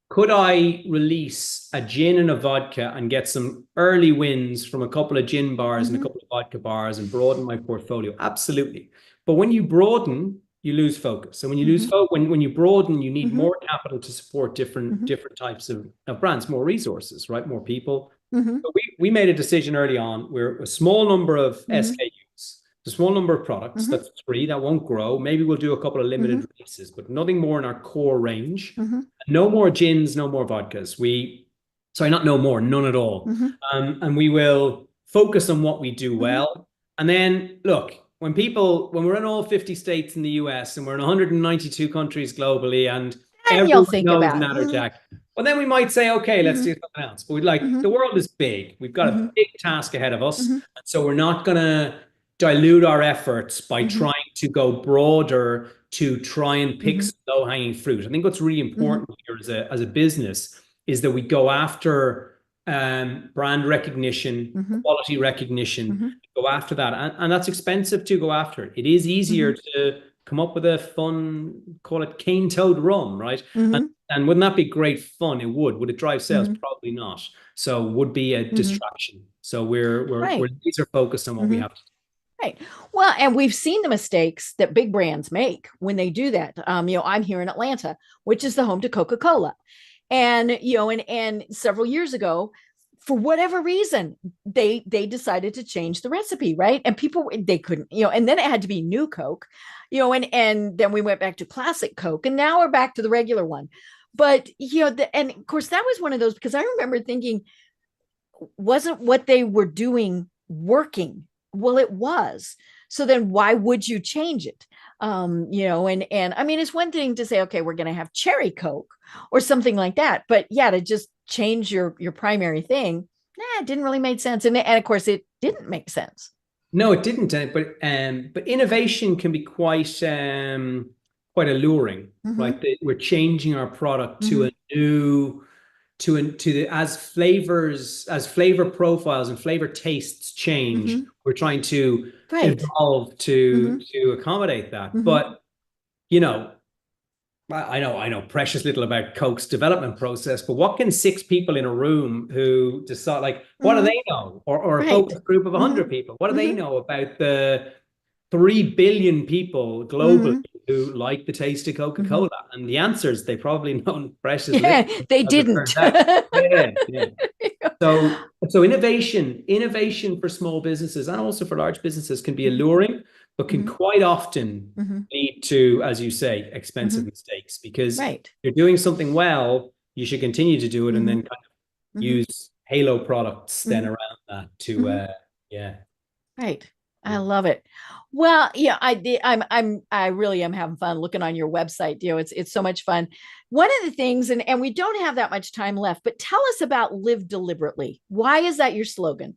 could I release a gin and a vodka and get some early wins from a couple of gin bars Mm-hmm. and a couple of vodka bars and broaden my portfolio? Absolutely. But when you broaden, you lose focus. So when you lose focus, when you broaden, you need Mm-hmm. more capital to support different types of brands, more resources, right? More people. Mm-hmm. So we made a decision early on. We're a small number of SKUs, a small number of products. That's 3 that won't grow. Maybe we'll do a couple of limited releases, but nothing more in our core range. No more gins, no more vodkas. Not no more, none at all. And we will focus on what we do well. And then look, when we're in all 50 states in the US and we're in 192 countries globally, and you'll think knows about Natterjack, well, then we might say, okay, let's do something else. But the world is big. We've got a big task ahead of us. And so we're not going to dilute our efforts by trying to go broader to try and pick some low-hanging fruit. I think what's really important here as a business is that we go after brand recognition, quality recognition, go after that. And that's expensive to go after. It is easier to come up with a fun, call it cane toad rum, right? And wouldn't that be great fun? It would. Would it drive sales? Probably not. So would be a distraction. So we're laser focused on what we have to do. Right. Well, and we've seen the mistakes that big brands make when they do that. I'm here in Atlanta, which is the home to Coca-Cola. And, and several years ago, for whatever reason, they decided to change the recipe, right? And people, they couldn't, and then it had to be new Coke, and then we went back to classic Coke, and now we're back to the regular one. But, and of course, that was one of those, because I remember thinking, wasn't what they were doing working? Well, it was. So then why would you change it? And I mean, it's one thing to say, okay, we're going to have cherry Coke or something like that. But yeah, to just change your primary thing, it didn't really make sense. And of course, it didn't make sense. No, it didn't. But innovation can be quite alluring, right? We're changing our product to a new, as flavor profiles and flavor tastes change, we're trying to evolve to accommodate that. But you know, I know precious little about Coke's development process, but what can 6 people in a room who decide, like, what do they know? Or a focus group of 100 people, what do they know about the 3 billion people globally who like the taste of Coca-Cola? And the answer is they probably know precious little. They didn't. Yeah. So innovation for small businesses and also for large businesses can be alluring, but can quite often lead to, as you say, expensive mistakes, because you're doing something well, you should continue to do it, and then kind of use halo products then around that to Right. I love it. Well, yeah, I really am having fun looking on your website. It's so much fun. One of the things, and we don't have that much time left, but tell us about Live Deliberately. Why is that your slogan?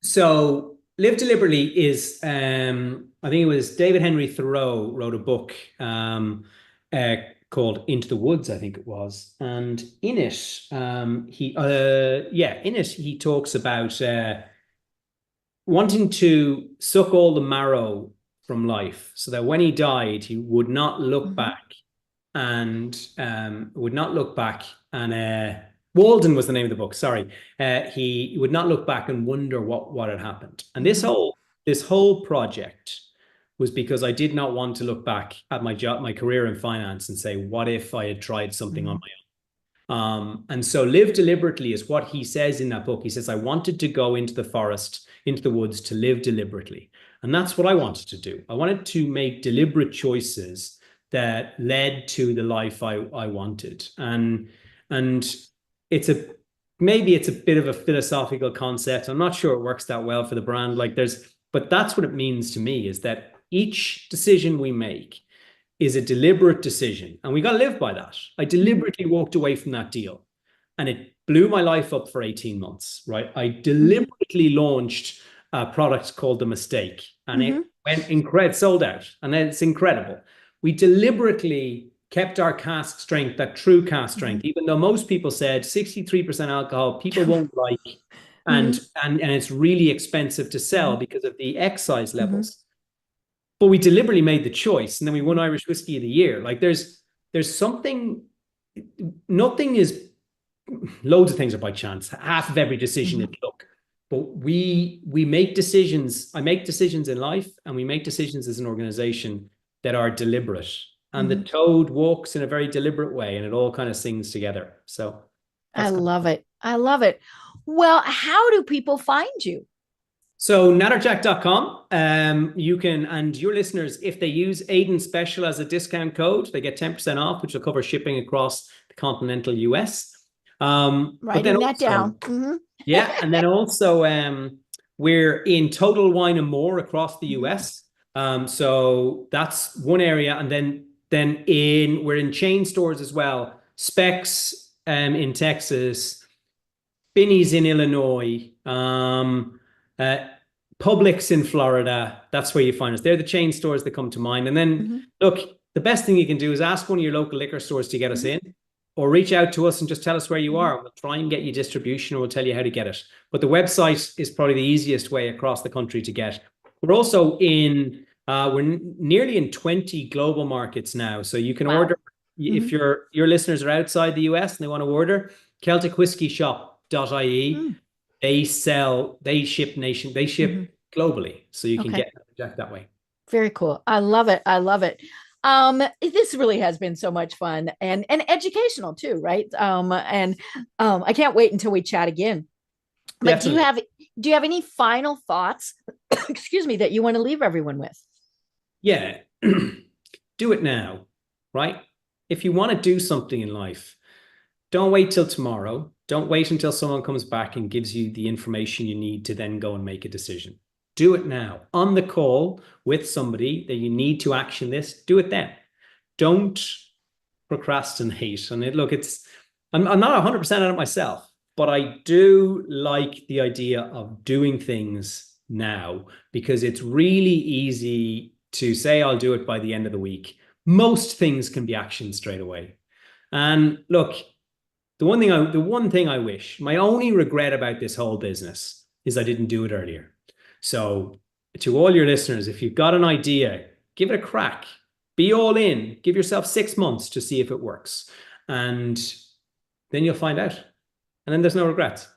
So Live Deliberately is, I think it was David Henry Thoreau wrote a book called Into the Woods, I think it was. And in it, he talks about wanting to suck all the marrow from life, so that when he died, he would not look back and Walden was the name of the book. Sorry. He would not look back and wonder what had happened. And this whole project was because I did not want to look back at my job, my career in finance, and say, what if I had tried something on my own? And so Live Deliberately is what he says in that book. He says, I wanted to go into the forest, into the woods, to live deliberately. And that's what I wanted to do. I wanted to make deliberate choices that led to the life I wanted. And maybe it's a bit of a philosophical concept. I'm not sure it works that well for the brand. But that's what it means to me, is that each decision we make is a deliberate decision, and we got to live by that. I deliberately walked away from that deal, and it blew my life up for 18 months, right? I deliberately launched a product called The Mistake, and it went sold out, and it's incredible. We deliberately kept our cask strength, that true cask strength, even though most people said 63% alcohol, people won't like, and it's really expensive to sell because of the excise levels. But we deliberately made the choice, and then we won Irish Whiskey of the Year. Like there's something, nothing is, loads of things are by chance. Half of every decision is luck. But we make decisions. I make decisions in life, and we make decisions as an organization that are deliberate. And the toad walks in a very deliberate way, and it all kind of sings together. So I love it. I love it. Well, how do people find you? So Natterjack.com, you can, and your listeners, if they use Aidan Special as a discount code, they get 10% off, which will cover shipping across the continental US. Writing that down. Yeah. And then also we're in Total Wine and More across the US. So that's one area. And then we're in chain stores as well. Specs in Texas, Binny's in Illinois, Publix in Florida. That's where you find us. They're the chain stores that come to mind. And then look, the best thing you can do is ask one of your local liquor stores to get us in, or reach out to us and just tell us where you are. We'll try and get you distribution, or we'll tell you how to get it. But the website is probably the easiest way across the country to get. We're also we're nearly in 20 global markets now. So you can order, if your listeners are outside the US and they want to order, CelticWhiskeyShop.ie. They ship globally. So you can get Natterjack that way. Very cool. I love it. I love it. This really has been so much fun and educational too, right? I can't wait until we chat again. But Definitely. Do you have any final thoughts, excuse me, that you want to leave everyone with? Yeah. Do it now, right? If you want to do something in life, don't wait till tomorrow. Don't wait until someone comes back and gives you the information you need to then go and make a decision. Do it now. On the call with somebody that you need to action this, do it then. Don't procrastinate. And I'm not 100% on it myself, But I do like the idea of doing things now, because it's really easy to say, I'll do it by the end of the week. Most things can be actioned straight away. And look, the one thing I wish, my only regret about this whole business is I didn't do it earlier. So to all your listeners, if you've got an idea, give it a crack. Be all in. Give yourself 6 months to see if it works. And then you'll find out. And then there's no regrets.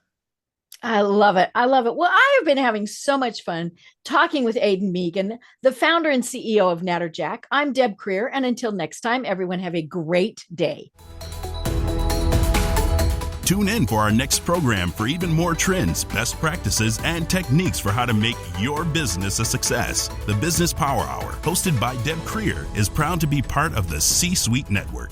I love it. I love it. Well, I have been having so much fun talking with Aidan Mehigan, the founder and CEO of Natterjack. I'm Deb Creer. And until next time, everyone have a great day. Tune in for our next program for even more trends, best practices, and techniques for how to make your business a success. The Business Power Hour, hosted by Deb Creer, is proud to be part of the C-Suite Network.